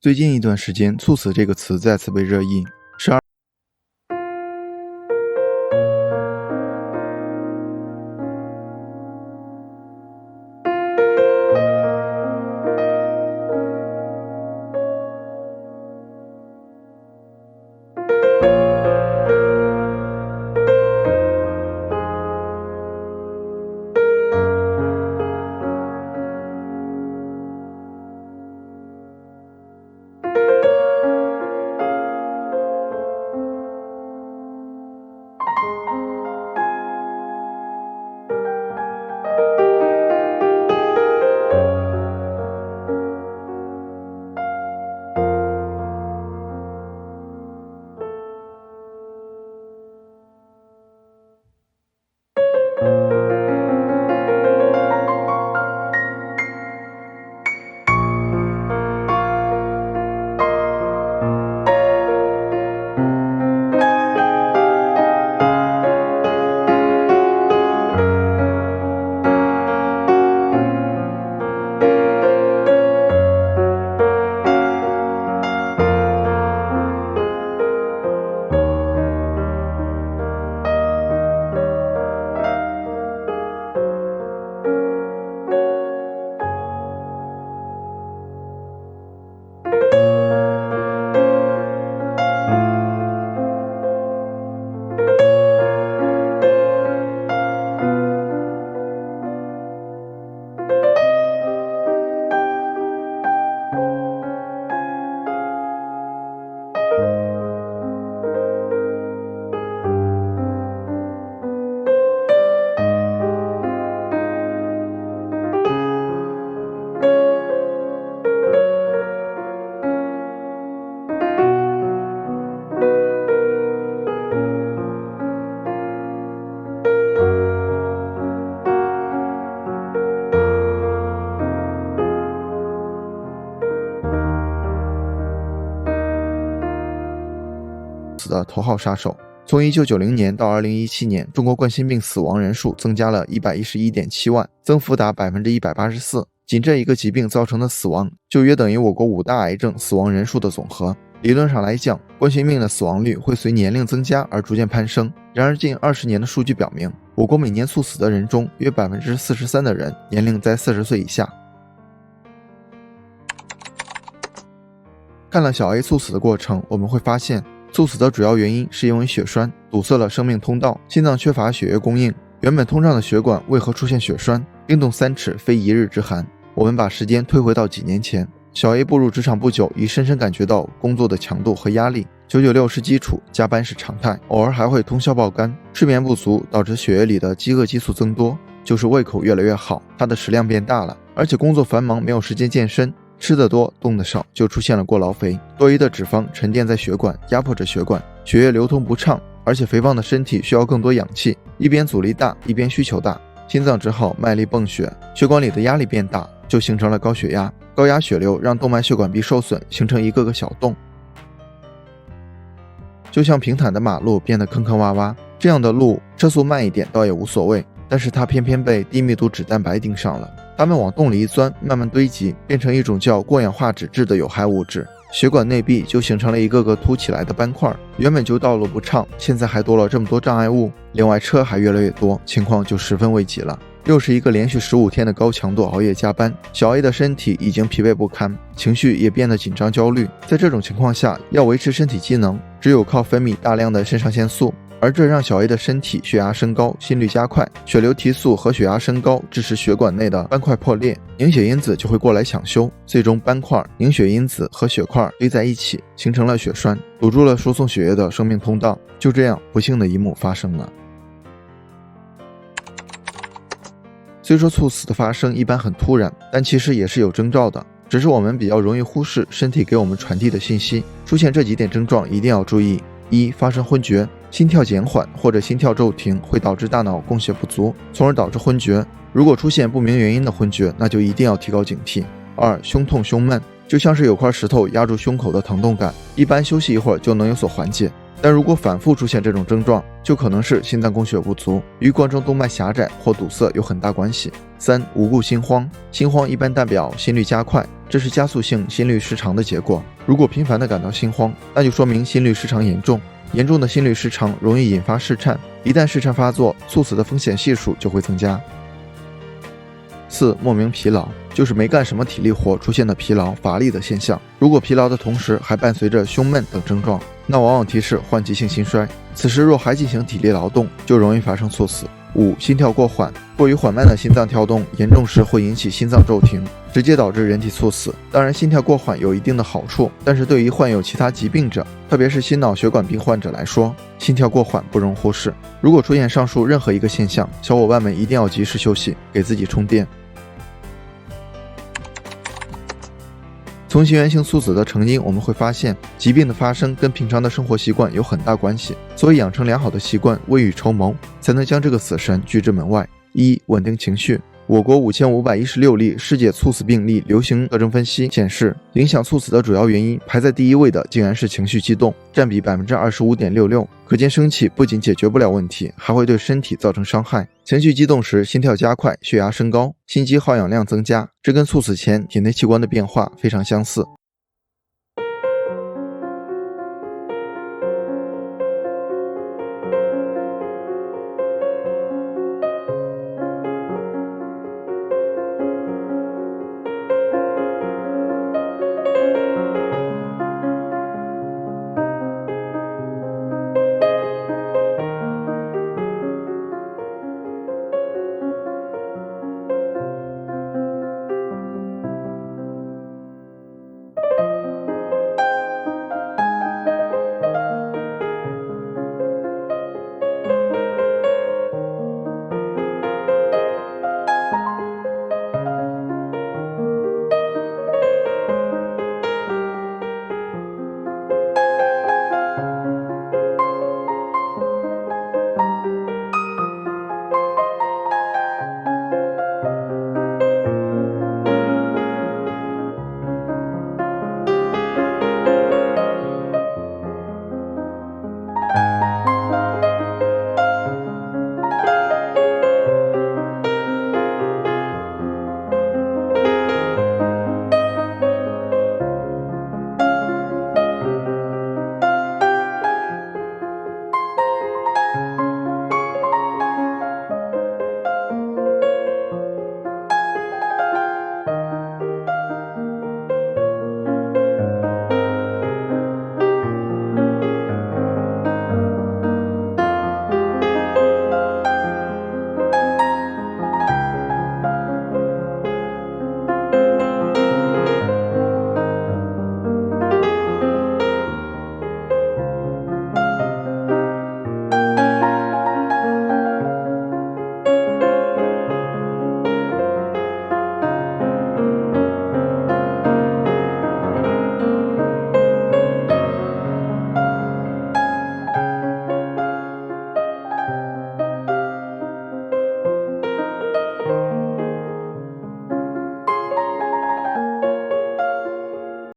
最近一段时间，猝死这个词再次被热议。的头号杀手。从1990年到2017年，中国冠心病死亡人数增加了111.7万，增幅达184%。仅这一个疾病造成的死亡，就约等于我国5大癌症死亡人数的总和。理论上来讲，冠心病的死亡率会随年龄增加而逐渐攀升。然而近20年的数据表明，我国每年猝死的人中，约43%的人年龄在40岁以下。看了小 A 猝死的过程，我们会发现猝死的主要原因是因为血栓堵塞了生命通道，心脏缺乏血液供应，原本通畅的血管为何出现血栓？冰冻3尺非一日之寒。我们把时间推回到几年前，小 A 步入职场不久，已深深感觉到工作的强度和压力。996是基础，加班是常态，偶尔还会通宵爆肝，睡眠不足导致血液里的饥饿激素增多，就是胃口越来越好，他的食量变大了，而且工作繁忙，没有时间健身。吃得多动得少，就出现了过劳肥，多余的脂肪沉淀在血管，压迫着血管，血液流通不畅，而且肥胖的身体需要更多氧气，一边阻力大，一边需求大，心脏只好卖力泵血，血管里的压力变大，就形成了高血压，高压血流让动脉血管壁受损，形成一个个小洞，就像平坦的马路变得坑坑洼洼，这样的路车速慢一点倒也无所谓，但是它偏偏被低密度脂蛋白盯上了，它们往洞里一钻，慢慢堆积，变成一种叫过氧化脂质的有害物质，血管内壁就形成了一个个凸起来的斑块，原本就道路不畅，现在还多了这么多障碍物，另外车还越来越多，情况就十分危急了。又是一个连续15天的高强度熬夜加班，小 A 的身体已经疲惫不堪，情绪也变得紧张焦虑，在这种情况下，要维持身体机能，只有靠分泌大量的肾上腺素，而这让小 A 的身体血压升高，心率加快，血流提速和血压升高，致使血管内的斑块破裂，凝血因子就会过来抢修，最终斑块、凝血因子和血块堆在一起，形成了血栓，堵住了输送血液的生命通道。就这样，不幸的一幕发生了。虽说猝死的发生一般很突然，但其实也是有征兆的，只是我们比较容易忽视身体给我们传递的信息。出现这几点症状一定要注意：一、发生昏厥，心跳减缓或者心跳骤停会导致大脑供血不足，从而导致昏厥。如果出现不明原因的昏厥，那就一定要提高警惕。二、胸痛胸闷，就像是有块石头压住胸口的疼痛感，一般休息一会儿就能有所缓解。但如果反复出现这种症状，就可能是心脏供血不足，与冠状动脉狭窄或堵塞有很大关系。3. 无故心慌，心慌一般代表心率加快，这是加速性心律失常的结果。如果频繁地感到心慌，那就说明心律失常严重。严重的心律失常容易引发室颤，一旦室颤发作，猝死的风险系数就会增加。4. 莫名疲劳，就是没干什么体力活出现的疲劳、乏力的现象。如果疲劳的同时还伴随着胸闷等症状，那往往提示患急性心衰。此时若还进行体力劳动，就容易发生猝死。5. 心跳过缓，过于缓慢的心脏跳动，严重时会引起心脏骤停，直接导致人体猝死。当然，心跳过缓有一定的好处，但是对于患有其他疾病者，特别是心脑血管病患者来说，心跳过缓不容忽视。如果出现上述任何一个现象，小伙伴们一定要及时休息，给自己充电。从心源性猝死的成因，我们会发现疾病的发生跟平常的生活习惯有很大关系，所以养成良好的习惯，未雨绸缪，才能将这个死神拒之门外。1. 稳定情绪。我国5516例世界猝死病例流行特征分析显示，影响猝死的主要原因排在第一位的竟然是情绪激动，占比 25.66%。可见生气不仅解决不了问题，还会对身体造成伤害。情绪激动时心跳加快，血压升高，心肌耗氧量增加，这跟猝死前体内器官的变化非常相似。